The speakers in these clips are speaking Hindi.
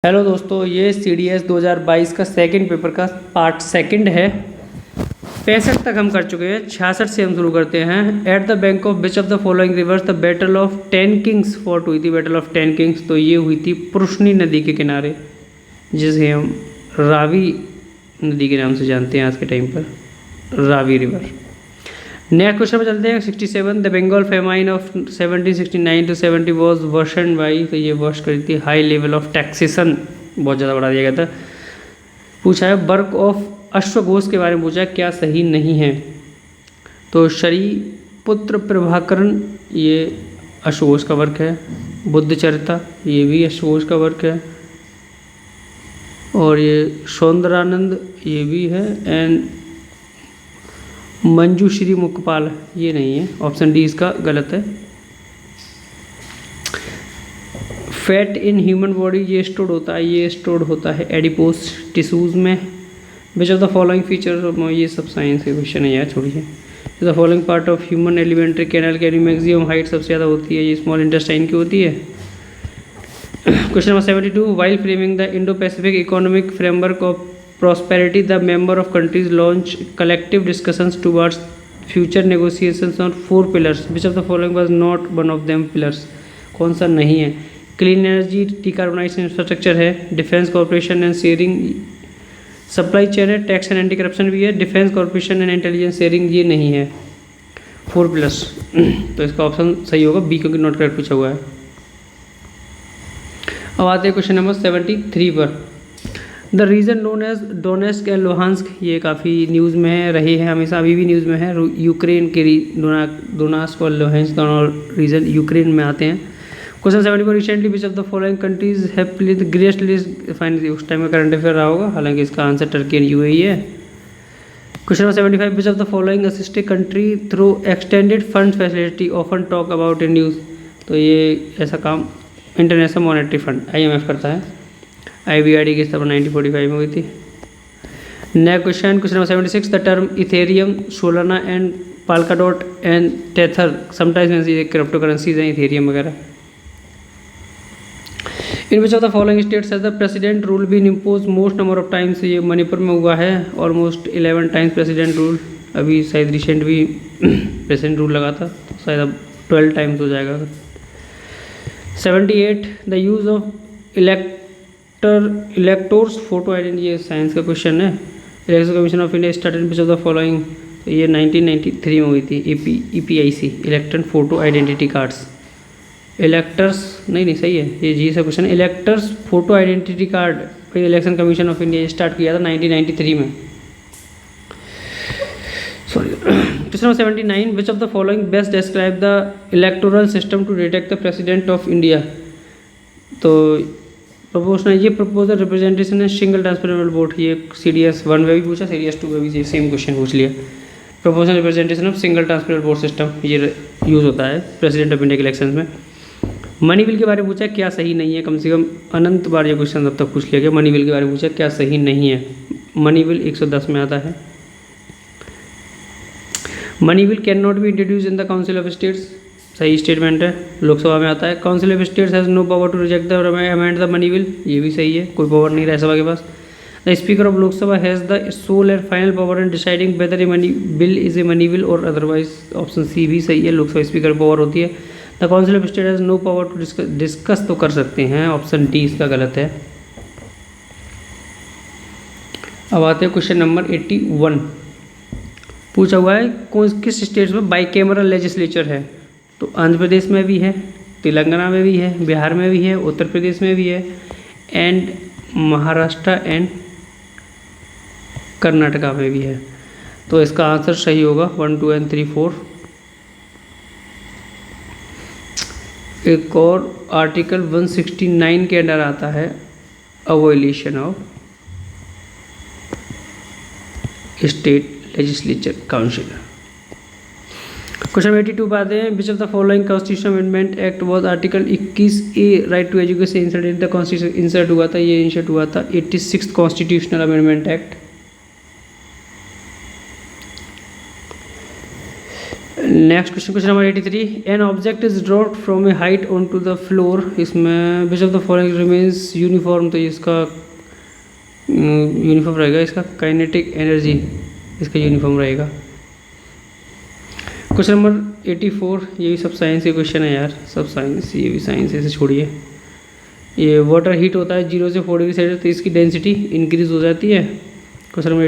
हेलो दोस्तों, ये CDS 2022 का सेकंड पेपर का पार्ट सेकंड है। 65 तक हम कर चुके हैं, 66 से हम शुरू करते हैं। At the bank of which of the following rivers the battle of 10 Kings fought हुई थी। बैटल ऑफ 10 किंग्स तो ये हुई थी पुरुषनी नदी के किनारे, जिसे हम रावी नदी के नाम से जानते हैं आज के टाइम पर, रावी रिवर। नेक्स्ट क्वेश्चन पर चलते हैं। 67 the Bengal famine of 1769 to 70 was version by, तो ये वर्ष करी थी हाई लेवल ऑफ टैक्सेशन, बहुत ज़्यादा बढ़ा दिया गया था। पूछा है वर्क ऑफ अश्वघोष के बारे में, पूछा है क्या सही नहीं है। तो शरी पुत्र प्रभाकरण ये अश्वघोष का वर्क है। बुद्धचरिता ये भी अश्वघोष का वर्क है। और ये सौंदरानंद ये भी है। एंड मंजूश्री मुकपाल ये नहीं है, ऑप्शन डी इसका गलत है। फैट इन ह्यूमन बॉडी ये स्टोर्ड होता है, ये स्टोर्ड होता है एडिपोस टिश्यूज में। विच ऑफ द फॉलोइंग फीचर, ये सब साइंस के क्वेश्चन है यार, छोड़िए। The following part of human alimentary canal की मैक्सिमम हाइट सबसे ज़्यादा होती है, ये स्मॉल इंटेस्टाइन की होती है। Question number 72 while framing the Indo Pacific economic framework of prosperity the member of countries launch collective discussions towards future negotiations on 4 pillars which of the following was not one of them pillars। कौन सा नहीं है। क्लीन एनर्जी, डिकार्बोनाइजेशन इंफ्रास्ट्रक्चर है, defence corporation and sharing, supply chain है, टैक्स एंड एंटी करप्शन भी है, defence corporation and intelligence sharing ये नहीं है। 4 पिलर्स तो इसका ऑप्शन सही होगा बी, क्योंकि नॉट करेक्ट पूछा हुआ है। अब आते हैं क्वेश्चन नंबर 73 पर। The region known as Donetsk and Luhansk ये काफ़ी न्यूज़ में रहे हैं, हमेशा अभी भी न्यूज़ में है। यूक्रेन के डोनास्क और लुहांस्क दोनों रीजन यूक्रेन में आते हैं। Question 74 recently which of the following countries have played the greatest list, finally उस टाइम में करंट अफेयर रहा होगा, हालांकि इसका आंसर टर्की एंड यूएई है। Question number 75 which of the following assisted country through extended fund facility often talk about in news, तो ये ऐसा काम इंटरनेशनल मॉनेटरी फंड IMF करता है। IBRD की स्थापना 1945 में हुई थी। Next question number 76 the term Ethereum, Solana and Polkadot and Tether sometimes cryptocurrencies हैं इथेरियम वगैरह। In which of the following states has the president rule been impose most number of times, ये मणिपुर में हुआ है ऑलमोस्ट 11 टाइम्स प्रेसिडेंट रूल। अभी शायद रिसेंट भी प्रेसिडेंट रूल लगा था, तो शायद अब 12 टाइम्स हो जाएगा। 78 the use of electors photo identity, ये साइंस का क्वेश्चन है। Election commission of India started which of the following, तो ये 1993 में हुई थी। EPIC electron photo identity cards. Electors नहीं सही है, ये जी सा question. Electors photo identity card फिर election commission of India start किया था 1993 में। Sorry. Question number 79 which of the following best describe the electoral system to detect the president of India, तो प्रोपोर्शनल, ये प्रपोजल रिप्रेजेंटेशन है सिंगल ट्रांसफरेबल वोट, ये CDS 1 में भी पूछा, CDS 2 में भी सेम क्वेश्चन पूछ लिया। Proportional representation of single transferable vote system ये यूज़ होता है प्रेसिडेंट ऑफ इंडिया के इलेक्शन में। मनी बिल के बारे में पूछा क्या सही नहीं है, कम से कम अनंत बार ये क्वेश्चन अब तक पूछ लिया गया। मनी बिल के बारे में पूछा क्या सही नहीं है। मनी बिल 110 में आता है। Money bill can not be introduce in the council of states, सही स्टेटमेंट है, लोकसभा में आता है। Council of states has no power to reject the amend the money bill, ये भी सही है, कोई पावर नहीं राज्यसभा के पास। The speaker of Lok Sabha has the sole and final power in deciding whether a money bill is a money bill और अदरवाइज, ऑप्शन सी भी सही है, लोकसभा स्पीकर पावर होती है। The council of state has no power to discuss तो कर सकते हैं, ऑप्शन डी इसका गलत है। अब आते हैं क्वेश्चन नंबर 81। पूछा हुआ है किस स्टेट्स में बाइकैमरल लेजिस्लेचर है, तो आंध्र प्रदेश में भी है, तेलंगाना में भी है, बिहार में भी है, उत्तर प्रदेश में भी है, एंड महाराष्ट्र एंड कर्नाटका में भी है। तो इसका आंसर सही होगा 1, 2 एंड 3, 4। एक और आर्टिकल 169 के अंडर आता है abolition of state legislature council. Question 82 बात है which of the following constitution amendment act was article 21A right to education insert in the constitution, insert हुआ था, ये इंसर्ट हुआ था 86th constitutional amendment act. Next question, question number 83, an object is dropped from a height on to the floor, इसमें which of the following remains uniform, तो इसका यूनिफॉर्म रहेगा, इसका काइनेटिक एनर्जी इसका यूनिफॉर्म रहेगा। क्वेश्चन नंबर 84, ये भी सब साइंस के क्वेश्चन है यार, सब साइंस, ये भी साइंस है, इसे छोड़िए। ये वाटर हीट होता है 0 से 4 डिग्री सेल्सियस, तो इसकी डेंसिटी इंक्रीज हो जाती है। Question number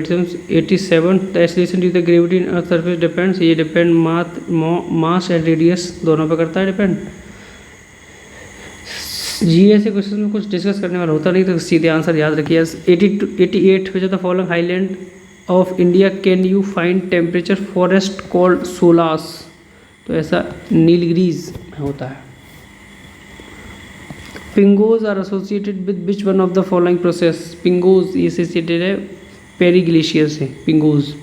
87, the acceleration due the gravity in earth surface depends, ये डिपेंड मास एंड रेडियस दोनों पे करता है डिपेंड। जी ऐसे क्वेश्चन में कुछ डिस्कस करने वाला होता नहीं, तो सीधे आंसर याद रखिए। 88, which of the following highland of India can you find temperature forest called sholas, तो ऐसा नीलगिरीज में होता है। Pingos are associated with which one of the following process, pingos ये एसोसिएटेड है पेरी ग्लेशियर से, pingos.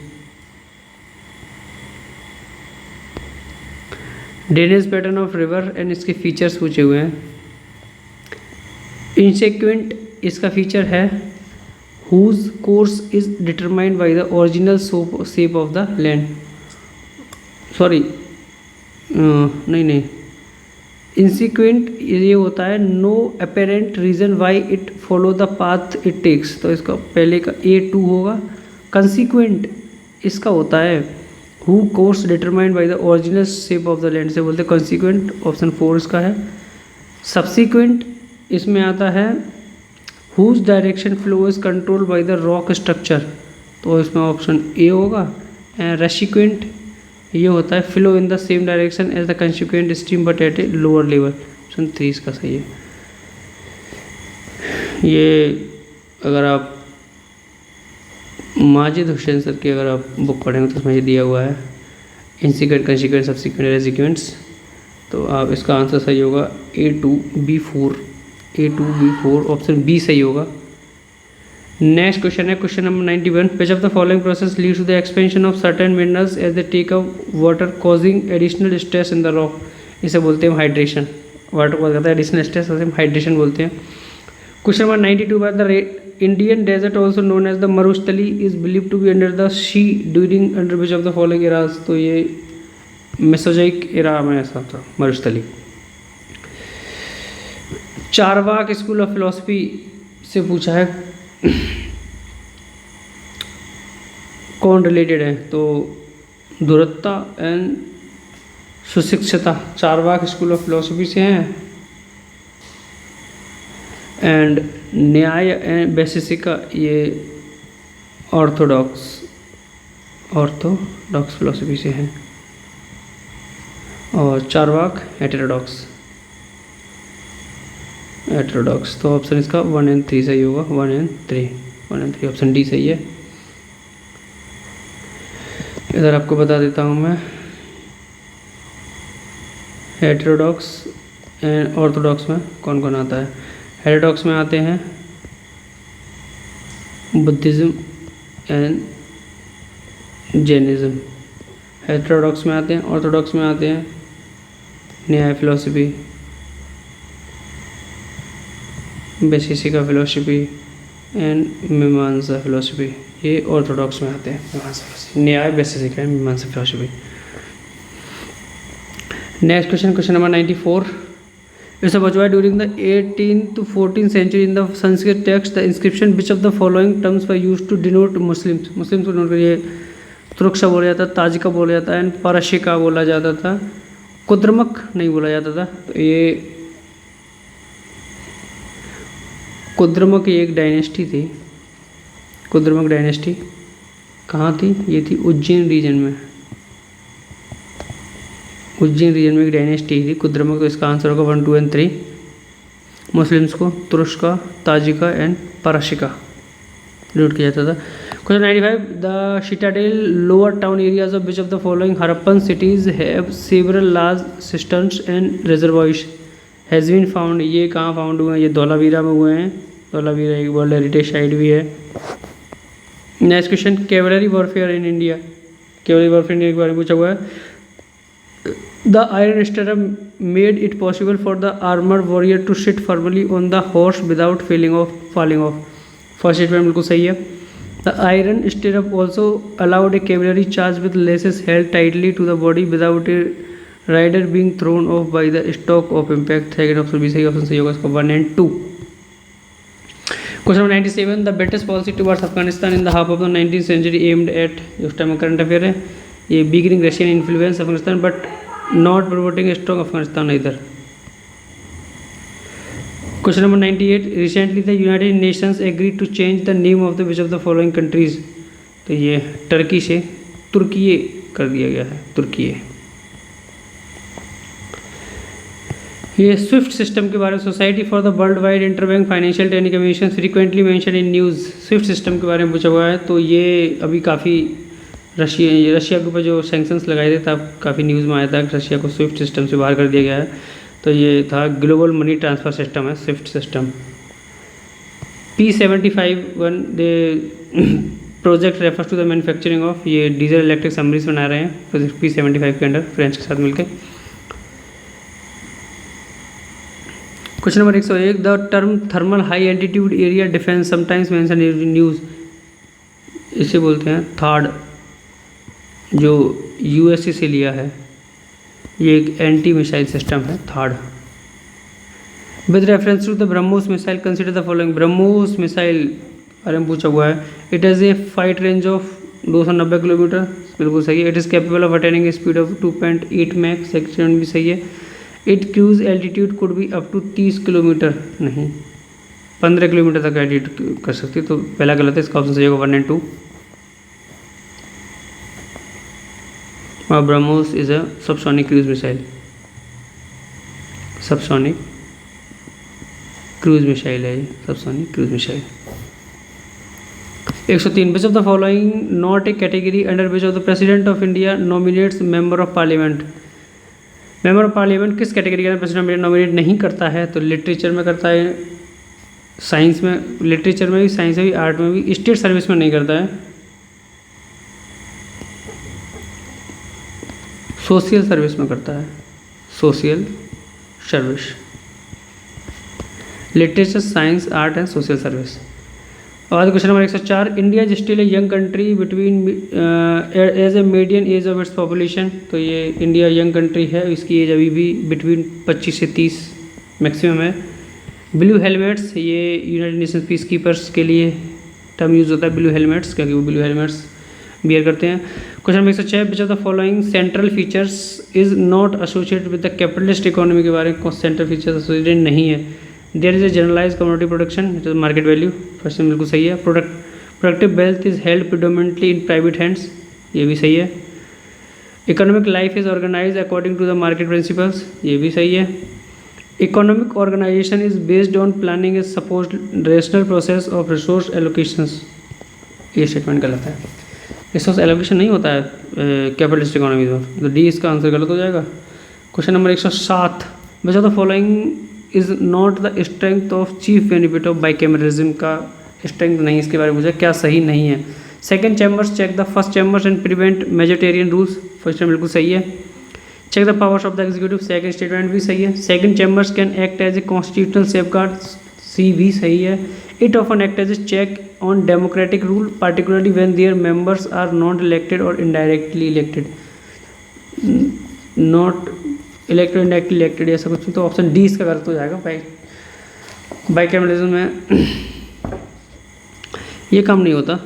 Drainage pattern of river and इसके फीचर्स पूछे हुए हैं। इंसेक्वेंट इसका फीचर है whose course is determined by the original shape of the land, sorry नहीं, इंसिक्वेंट ये होता है no apparent reason why it follow the path it takes, तो इसका पहले का A2 होगा। कंसिक्वेंट इसका होता है who course determined by the original shape of the land से बोलते हैं कंसिक्वेंट, ऑप्शन 4 इसका है। सब्सिक्वेंट इसमें आता है whose direction flow is control by the rock structure, तो इसमें ऑप्शन A होगा। एंड रेसिक्वेंट ये होता है flow in the same direction as the consequent stream but at a lower level, option 3 इसका सही है। ये अगर आप माजिद हुसैन सर की अगर आप बुक पढ़ेंगे तो उसमें ये दिया हुआ है इंसिक्वेंट, कंसिक्वेंट, सब्सिक्वेंट, रेसिक्वेंट्स, तो आप इसका आंसर सही होगा A2B4, ऑप्शन B सही होगा। नेक्स्ट क्वेश्चन है question number 91, which of the following process leads to the expansion of certain minerals as they take up water causing additional stress in the rock, इसे बोलते हैं हाइड्रेशन, वाटर कॉज करता है एडिशनल स्ट्रेस, उसे हम हाइड्रेशन बोलते हैं। Question number 92, by the Indian desert also known as the Marusthali is believe to be under the sea during under which of the following eras, तो ये मेसोजोइक एरा में ऐसा था Marusthali. Charvaka school of philosophy से पूछा है कौन रिलेटेड है, तो Dhurtta and Sushikshita Charvaka school of philosophy से हैं। एंड न्याय एंड वैशेषिका ये ऑर्थोडॉक्स फिलोसफी से हैं, और चारवाक हेटेरोडॉक्स, तो ऑप्शन इसका 1 और 3 सही होगा। 1 और 3 ऑप्शन D सही है। इधर आपको बता देता हूँ मैं हेटेरोडॉक्स एंड ऑर्थोडॉक्स में कौन कौन आता है। हेटेरोडॉक्स में आते हैं बुद्धिज़्म एंड जैनिज़्म, हेटेरोडॉक्स में आते हैं, ऑर्थोडॉक्स में आते हैं Nyaya philosophy, Vaisheshika philosophy and Mimamsa philosophy, ये ऑर्थोडॉक्स में आते हैं। Mimamsa philosophy, Nyaya, Vaisheshika and Mimamsa philosophy. Next question, question number 94, it's बचवा during the 18th to 14th century in the Sanskrit text the inscription which of the following terms were used to denote Muslims को नोट करिए। तुरुक्षा बोला जाता, ताजिका बोला जाता है, एंड पारशिका बोला जाता था, कुद्रमक नहीं बोला जाता था। तो ये कुद्रमक एक डायनेस्टी थी, कुद्रमक डायनेस्टी कहाँ थी, ये थी उज्जैन रीजन में, उज्जैन रीजन में एक डायनेस्टी थी कुद्रमक, तो इसका आंसर होगा 1, 2 और 3। मुस्लिम्स को तुरुष्का, ताजिका एंड पारशिका लूट किया जाता था। Question 95, the citadel lower town areas of which of the following Harappan cities have several large cisterns and reservoirs has been found, ये कहाँ फाउंड हुए हैं, ये धौलावीरा में हुए हैं, धौलावीरा एक वर्ल्ड हेरिटेज साइट भी है। Next question, cavalry warfare in India, cavalry warfare India के बारे में पूछा हुआ है। The iron stirrup made it possible for the armour warrior to sit formally on the horse without falling off, first statement बिल्कुल सही है। The iron stirrup also allowed a cavalry charge with laces held tightly to the body without a rider being thrown off by the shock of impact. Second option भी सही, ऑप्शन सही होगा इसका 1 and 2. Question number 97. The British policy towards Afghanistan in the half of the 19th century aimed at, उस टाइम करंट अफेयर है ये, beginning Russian influence Afghanistan but not promoting a strong Afghanistan either. Question number 98. Recently the United Nations agreed to change the name of the which of the following countries. तो ये टर्की से तुर्की कर दिया गया है, तुर्की. ये स्विफ्ट सिस्टम के बारे में, society for the world wide interbank financial telecommunication frequently mention in news. Swift system के बारे में पूछा हुआ है. तो ये अभी काफ़ी रशिया के ऊपर जो सैंक्शंस लगाए थे तब काफ़ी न्यूज़ में आया था कि रशिया को स्विफ्ट सिस्टम से बाहर कर दिया गया है. तो ये था ग्लोबल मनी ट्रांसफ़र सिस्टम है swift system. P75 the project refers to the manufacturing of, ये डीजल इलेक्ट्रिक सबमरीन्स बना रहे हैं प्रोजेक्ट P75 के अंडर फ्रेंच के साथ मिलकर. Question number 101. The term thermal high altitude area defence sometimes mention in news, इसे बोलते हैं थार्ड, जो यूएसए से लिया है. ये एक एंटी मिसाइल सिस्टम है THAAD. With reference to the BrahMos missile consider the following. BrahMos missile बारे में पूछा हुआ है. It has a fight range of 290 kilometre, बिल्कुल सही है. It is capable of attaining speed of 2.8 Mach second भी सही है. It cruise altitude could be up to 30 kilometre, नहीं 15 किलोमीटर तक एल्टीट्यूड कर सकती है. तो पहला गलत है, इसका ऑप्शन सही होगा 1 and 2. और BrahMos is a subsonic cruise missile, subsonic cruise missile है ये, subsonic cruise missile. 103. Which of the following not A category under which of the president of India nominates member of parliament. Member of parliament किस कैटेगरी के अंदर प्रेसिडेंट ऑफ इंडिया नॉमिनेट नहीं करता है. तो लिटरेचर में करता है, साइंस में, लिटरेचर में भी, साइंस में भी, आर्ट में भी, स्टेट सर्विस में नहीं करता है, सोशल सर्विस में करता है, social service. Literature, science, art and social service. और question number 104. India is still a young country between age a median age of its population. तो ये इंडिया यंग कंट्री है, इसकी एज अभी भी बिटवीन 25 से 30 मैक्सिमम है. ब्लू हेलमेट्स, ये यूनाइटेड नेशन पीस कीपर्स के लिए टर्म यूज़ होता है ब्लू हेलमेट्स, क्योंकि वो ब्लू हेलमेट्स बियर करते हैं. Question number 106. Which of the following central features is not associated with the capitalist economy के बारे में सेंट्रल फीचर्स एसोसिएटेड नहीं है. There is a generalise commodity production, it is market value, first में बिल्कुल सही है. Productive wealth is held predominantly in private hands, ये भी सही है. Economic life is organise according to the market principles, ये भी सही है. Economic organisation is based on planning is suppose rational process of resource allocations, ये स्टेटमेंट गलत है. रिसोर्स एलोकेशन नहीं होता है कैपिटलिस्ट इकोनॉमी में, तो डी इसका आंसर गलत हो जाएगा. Question number 107. Which of the following is not the strength of chief benefit of bicameralism का स्ट्रेंथ नहीं, इसके बारे में पूछा क्या सही नहीं है. Second chambers check the first chambers and prevent majoritarian rules, first time बिल्कुल सही है. Check the powers of the executive, second statement भी सही है. Second chambers can act as a constitutional safeguard, C भी सही है. It often act as a check on democratic rule particularly when their members are not elected or indirectly elected, not elected indirectly elected ऐसा कुछ. तो ऑप्शन डी इसका गलत हो जाएगा. बाइकैमरलिज्म में ये काम नहीं होता,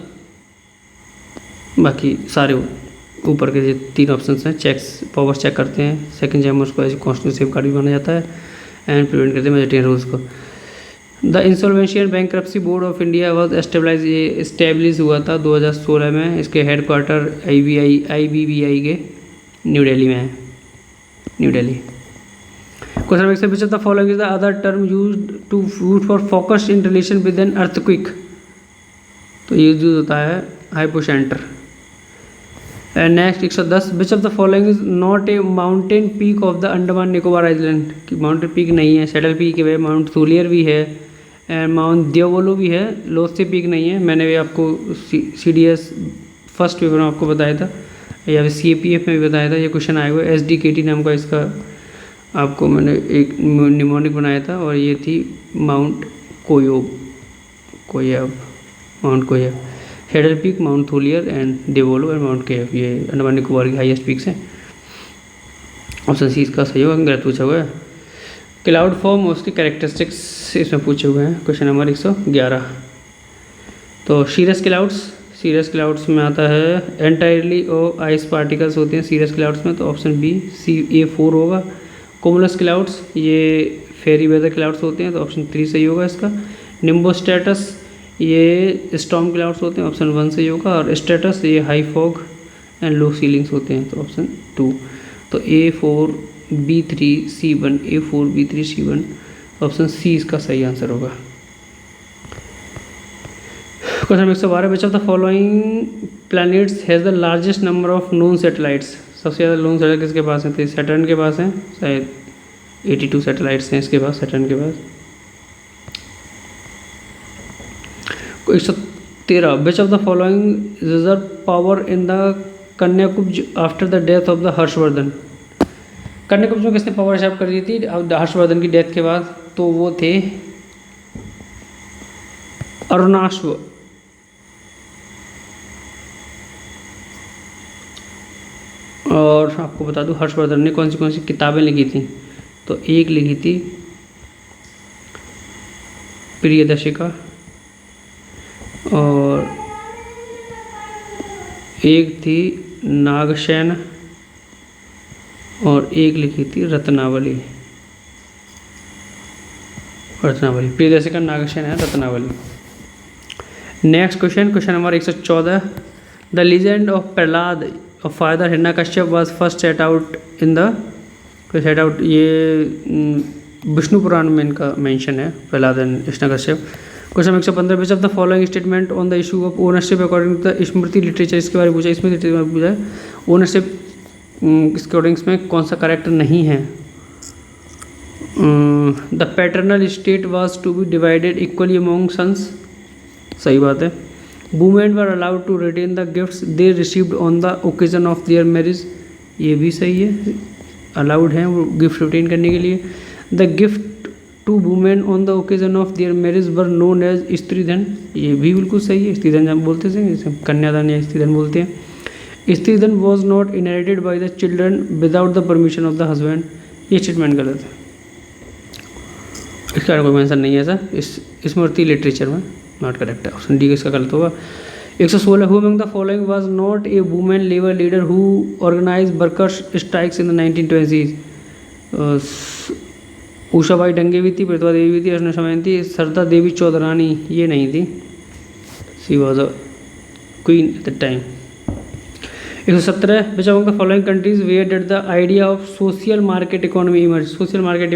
बाकी सारे ऊपर के जो 3 ऑप्शन हैं चेक्स पावर चेक करते हैं. सेकंड चैम्बर्स को एज कॉन्स्टिट्यूशनल सेफगार्ड भी माना जाता है एंड प्रिवेंट करते हैं मेजोरिटेरियन रूल्स को. The insolvency and bankruptcy board of India was establish हुआ था 2016 में. इसके हेड क्वार्टर IBBI के न्यू दिल्ली में है, new Delhi. Question number 1 which of the following is the other term used to use for focused in relation with an earthquake. तो ये यूज होता है hypocentre. And next 110. Which of the following is not a mountain peak of the Andaman Nicobar island. की माउंटेन पीक नहीं है. सेटल पीक है, माउंट सूलियर भी है एंड माउंट देवोलो भी है. लोथसे पीक नहीं है. मैंने भी आपको CDS फर्स्ट पेपर में आपको बताया था, या फिर CAPF में भी बताया था. ये क्वेश्चन आया हुआ है. SDKT नाम का इसका आपको मैंने एक निमोनिक बनाया था, और ये थी mount Koyob, mount Koyob. Header peak, mount Thuillier and Diavolo and mount केफ, ये अंडमान निकोबार की हाईएस्ट पीक्स हैं। ऑप्शन सी इसका सही होगा, गलत पूछा हुआ है। क्लाउड फॉर्म और उसकी कैरेक्टरिस्टिक्स इसमें पूछे हुए हैं, क्वेश्चन नंबर 111। तो सीरस क्लाउड्स में आता है एंटायरली और आइस पार्टिकल्स होते हैं सीरस क्लाउड्स में, तो ऑप्शन बी CA4 होगा। कोमुलस क्लाउड्स ये फेरी वेदर क्लाउड्स होते हैं, तो ऑप्शन 3 सही होगा इसका। निम्बोस्टेटस ये स्टॉर्म क्लाउड्स होते हैं, ऑप्शन 1 सही होगा। और स्टेटस ये high fog and low ceilings होते हैं, तो ऑप्शन 2। तो A4B3C1 A4B3C1 ऑप्शन सी इसका सही आंसर होगा। Question 112, which of the following planets has the largest number of known satellites, सबसे ज़्यादा नोन सैटेलाइट किसके पास हैं? तो सैटर्न के पास हैं, शायद 82 सैटेलाइट्स हैं इसके पास, सैटर्न के पास। 113, which of the following reserve power in the Kanyakubja after the death of the Harshavardhan. Kanyakubja में किसने पावर रिजर्व कर दी थी हर्षवर्धन की डेथ के बाद? तो वो थे अरुणाश्व। और आपको बता दूं हर्षवर्धन ने कौन सी किताबें लिखी थी? तो एक लिखी थी प्रियदर्शिका, और एक थी नागसेन, और एक लिखी थी रत्नावली। प्रियदर्शिका, नागसेन है, Ratnavali. Next question number 114, the legend of Prahlad of father Hiranyakashyap was first set out in the ये विष्णु पुराण में इनका मेंशन है, Prahlad and Hiranyakashyap. Question 115, which of the following statement on the issue of ownership according to the Smriti literature, इसके बारे में पूछा, स्मृति लिटरेचर में पूछा है ओनरशिप इसके अकॉर्डिंग्स में कौन सा करेक्ट नहीं है? The paternal state was to be divided equally among sons, सही बात है। Women were allowed to retain the gifts they received on the occasion of their marriage, ये भी सही है, अलाउड हैं वो गिफ्ट रिटेन करने के लिए। The gift to women on the occasion of their marriage were known as stridhan, ये भी बिल्कुल सही है, स्त्रीधन जब बोलते हैं जैसे कन्यादान या स्त्रीधन बोलते हैं। Stridhan was not inherited by the children without the permission of the husband, ये स्टेटमेंट गलत है, इसका कोई मेंशन नहीं है सर इस स्मृति लिटरेचर में, नॉट करेक्ट है, ऑप्शन डी इसका गलत होगा। 116, who among the following was not a women labour leader who organize workers strikes in the 1920s? Ushabai Dange भी थी, प्रतिभा देवी भी थी, अर्चना शमैन थी, सरदा देवी चौधरानी ये नहीं थी, she was a queen at the time. 117, which among the following countries where did the idea of social market economy emerge, social market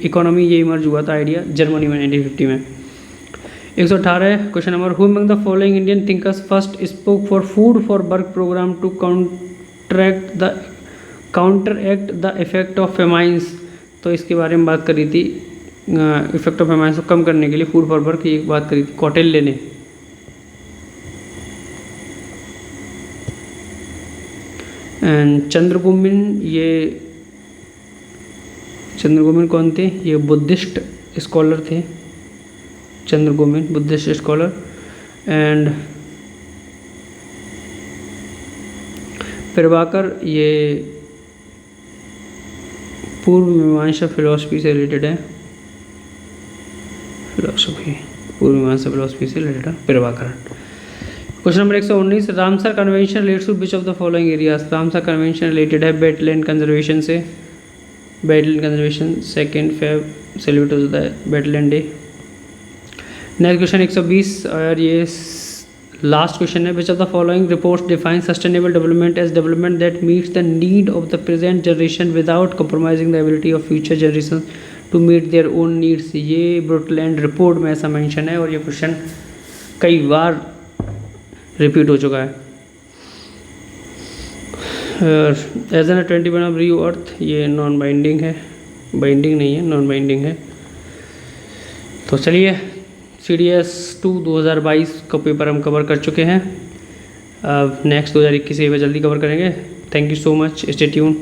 economy ये इमर्ज हुआ था आइडिया जर्मनी में 1950 में। 118, question number, who among the following Indian thinkers first spoke for food for work programme to counteract the effect of famines, तो इसके बारे में बात करी थी, इफेक्ट ऑफ फेमाइंस को कम करने के लिए फूड फॉर वर्क की एक बात करी थी कौटिल्य ने। एंड चंद्रगुप्त कौन थे? ये बुद्धिस्ट स्कॉलर थे, Chandragupta Buddhist scholar. And Prabhakar ये पूर्व मीमांसा फिलॉसफी से रिलेटेड है, पूर्व मीमांसा फिलॉसफी से रिलेटेड है Prabhakar. Question number 119, Ramsar convention relates to which of the following areas? Ramsar convention related है वेटलैंड कंजर्वेशन से, वेटलैंड कंजर्वेशन 2 Feb सेलिब्रेट होता है वेटलैंड डे। नेक्स्ट क्वेश्चन 120 और ये लास्ट क्वेश्चन है, which of the following reports define sustainable development as development that meets the need of the present generation without compromising the ability of future generation to meet their own needs, ये ब्रुटलैंड रिपोर्ट में ऐसा मेंशन है और ये क्वेश्चन कई बार रिपीट हो चुका है। एज एन 21 ऑफ रियू अर्थ, ये नॉन बाइंडिंग है, बाइंडिंग नहीं है, नॉन बाइंडिंग है। तो चलिए CDS 2 2022 का पेपर हम कवर कर चुके हैं, अब नेक्स्ट 2021 में जल्दी कवर करेंगे। Thank you so much, stay tune.